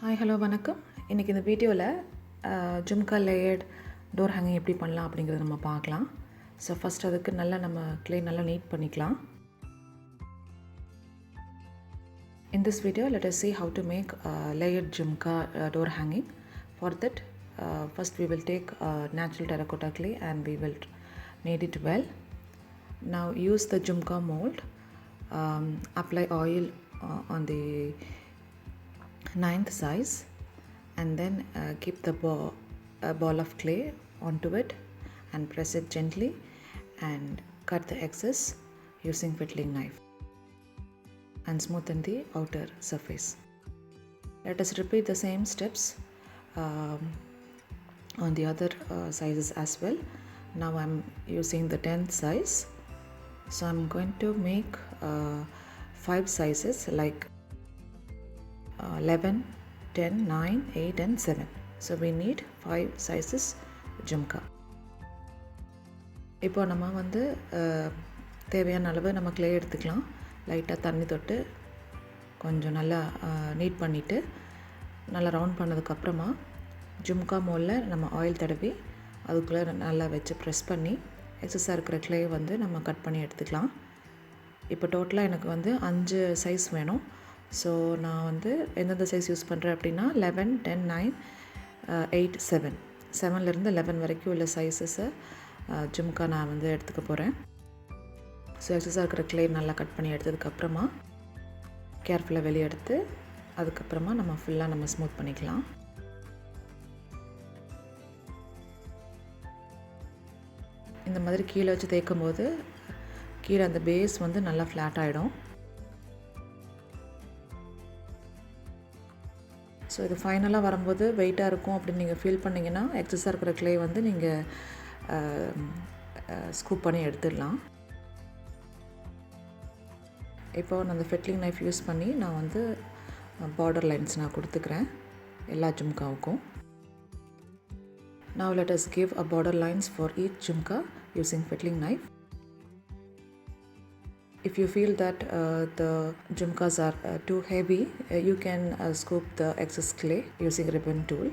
Hi hello வணக்கம். இன்றைக்கி இந்த வீடியோவில் ஜும்கா லேயர்ட் டோர் ஹேங்கிங் எப்படி பண்ணலாம் அப்படிங்கிறத நம்ம பார்க்கலாம். ஸோ ஃபஸ்ட் அதுக்கு நல்லா நம்ம க்ளே நல்லா நீட் பண்ணிக்கலாம். In this video, let us see how to make layered jhumka door hanging. For that, first we will take natural terracotta clay and we will knead it well. Now use the jhumka mold. Apply oil on the 9th size and then keep the ball of clay onto it and press it gently and cut the excess using whittling knife and smoothen the outer surface. Let us repeat the same steps on the other sizes as well. Now I'm using the 10th size, so I'm going to make 5 sizes like 11, 10, 9, 8 and 7. So we need 5 sizes jhumka. இப்போ நம்ம வந்து தேவையான அளவு நம்ம clay எடுத்துக்கலாம். லைட்டாக தண்ணி தொட்டு கொஞ்சம் நல்லா நீட் பண்ணிவிட்டு நல்லா ரவுண்ட் பண்ணதுக்கப்புறமா ஜும்கா மோலில் நம்ம ஆயில் தடவி அதுக்குள்ளே நல்லா வச்சு ப்ரெஸ் பண்ணி எக்ஸஸாக இருக்கிற க்ளே வந்து நம்ம கட் பண்ணி எடுத்துக்கலாம். இப்போ டோட்டலாக எனக்கு வந்து 5 சைஸ் வேணும். ஸோ நான் வந்து எந்தெந்த சைஸ் யூஸ் பண்ணுறேன் அப்படின்னா 11, 10, 9, 8, 7 7லேருந்து 11 வரைக்கும் உள்ள சைஸஸை ஜும்கா நான் வந்து எடுத்துக்க போகிறேன். ஸோ எக்ஸஸாக இருக்கிற க்ளே நல்லா கட் பண்ணி எடுத்ததுக்கப்புறமா கேர்ஃபுல்லாக வெளியே எடுத்து அதுக்கப்புறமா நம்ம ஃபுல்லாக நம்ம ஸ்மூத் பண்ணிக்கலாம். இந்த மாதிரி கீழே வச்சு தேய்க்கும் போது கீழே அந்த பேஸ் வந்து நல்லா ஃப்ளாட் ஆகிடும். ஸோ இது ஃபைனலாக வரும்போது வெயிட்டாக இருக்கும் அப்படின்னு நீங்கள் ஃபீல் பண்ணிங்கன்னா எக்ஸஸாக இருக்கிற க்ளே வந்து நீங்கள் ஸ்கூப் பண்ணி எடுத்துடலாம். இப்போ நான் அந்த ஃபிட்லிங் நைஃப் யூஸ் பண்ணி நான் வந்து பார்டர் லைன்ஸ் நான் கொடுத்துக்கிறேன் எல்லா ஜும்காவுக்கும். Now let us give a border lines for each jhumka using fiddling knife. If you feel that the jhumkas are too heavy, you can scoop the excess clay using ribbon tool.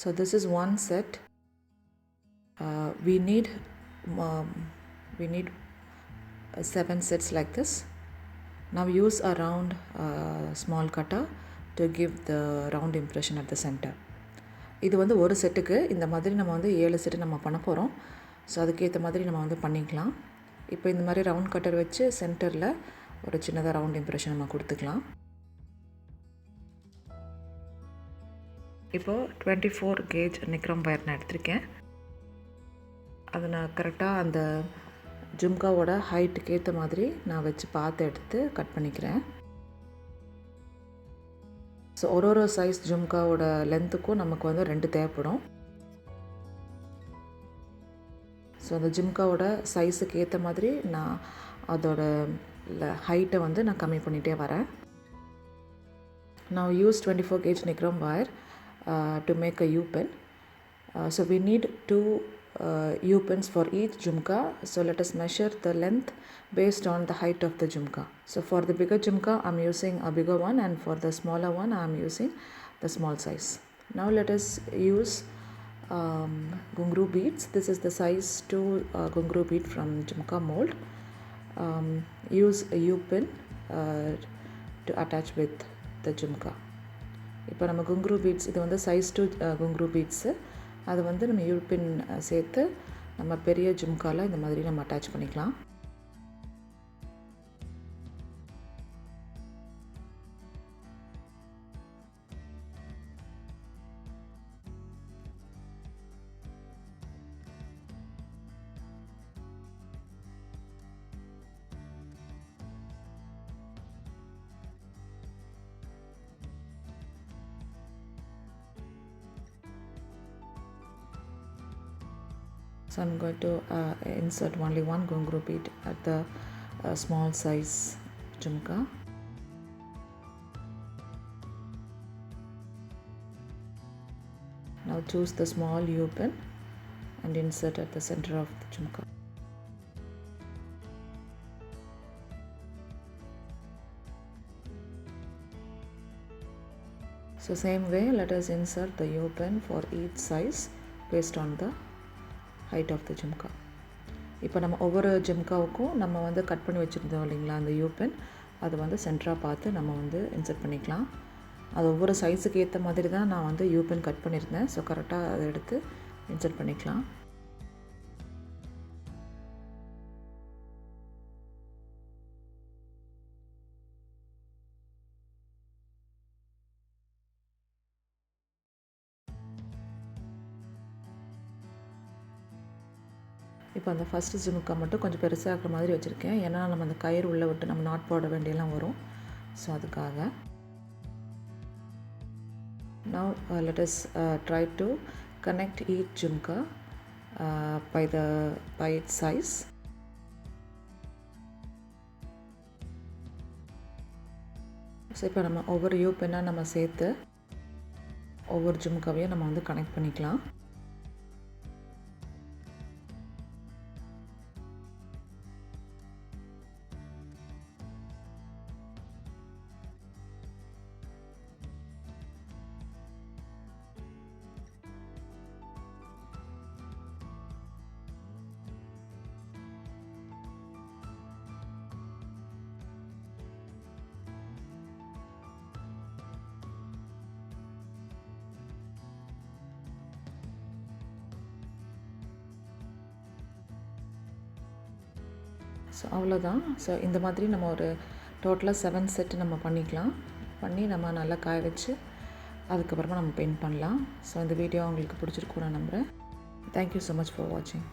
So this is one set. We need 7 sets like this. Now use a round small cutter to give the round impression at the center. இது வந்து ஒரு செட்டுக்கு இந்த மாதிரி நம்ம வந்து 7 set நம்ம பண்ண போகிறோம். ஸோ அதுக்கேற்ற மாதிரி நம்ம வந்து பண்ணிக்கலாம். இப்போ இந்த மாதிரி ரவுண்ட் கட்டர் வச்சு சென்டரில் ஒரு சின்னதாக ரவுண்ட் இம்ப்ரெஷன் நம்ம கொடுத்துக்கலாம். இப்போது 24 கேஜ் நிக்ரம் வயர் நான் எடுத்திருக்கேன். அது நான் கரெக்டாக அந்த ஜும்காவோட ஹைட்டுக்கு ஏற்ற மாதிரி நான் வச்சு பார்த்து எடுத்து கட் பண்ணிக்கிறேன். ஸோ ஒரு சைஸ் ஜும்காவோட லென்த்துக்கும் நமக்கு வந்து 2 தேவைப்படும். ஸோ அந்த ஜும்காவோட சைஸுக்கு ஏற்ற மாதிரி நான் அதோட ஹைட்டை வந்து நான் கம்மி பண்ணிகிட்டே வரேன். Now use 24 gauge nikram wire to make a U-pin. So we need 2 U-pins for each jhumka. So let us measure the length based on the height of the jhumka. So for the bigger jhumka I'm using a bigger one and for the smaller one I'm using the small size. Now let us use gungru beads. This is the size 2 gungru bead from jhumka mold. Use a U-pin to attach with the jhumka. இப்போ நம்ம குங்க்ரூ beads இது வந்து size 2 குங்க்ரூ beads அது வந்து நம்ம U pin சேர்த்து நம்ம பெரிய ஜும்காவில் இந்த மாதிரி நம்ம அட்டாச் பண்ணிக்கலாம். So I'm going to insert only one gungrow bead at the small size jhumka. Now choose the small U pin and insert at the center of the jhumka. So same way, let us insert the U pin for each size based on the height of the jhumka. இப்போ நம்ம ஒவ்வொரு ஜிம்காவுக்கும் நம்ம வந்து cut பண்ணி வச்சுருந்தோம் இல்லைங்களா அந்த you pen, அது வந்து சென்டராக பார்த்து நம்ம வந்து இன்சர்ட் பண்ணிக்கலாம். அது ஒவ்வொரு சைஸுக்கு ஏற்ற மாதிரி தான் நான் வந்து யூ பென் கட் பண்ணியிருந்தேன். ஸோ கரெக்டாக அதை எடுத்து இன்சர்ட் பண்ணிக்கலாம். இப்போ அந்த ஃபஸ்ட்டு ஜிமுக்கா மட்டும் கொஞ்சம் பெருசாக இருக்கிற மாதிரி வச்சுருக்கேன். ஏன்னா நம்ம அந்த கயிறு உள்ளே விட்டு நம்ம நாட் போட வேண்டியெல்லாம் வரும். ஸோ அதுக்காக now let us try to connect each jhumka by its size. So இப்போ நம்ம ஒவ்வொரு யூ பென்னாக நம்ம சேர்த்து ஒவ்வொரு ஜிமுக்காவையும் நம்ம வந்து கனெக்ட் பண்ணிக்கலாம். ஸோ அவ்வளோதான். ஸோ இந்த மாதிரி நம்ம ஒரு டோட்டலாக 7 செட் நம்ம பண்ணிக்கலாம். பண்ணி நம்ம நல்லா காய வச்சு அதுக்கப்புறமா நம்ம பெயிண்ட் பண்ணலாம். ஸோ இந்த வீடியோ உங்களுக்கு பிடிச்சிருக்கும்னு நான் நம்புகிறேன். தேங்க்யூ ஸோ மச் ஃபார் வாட்சிங்.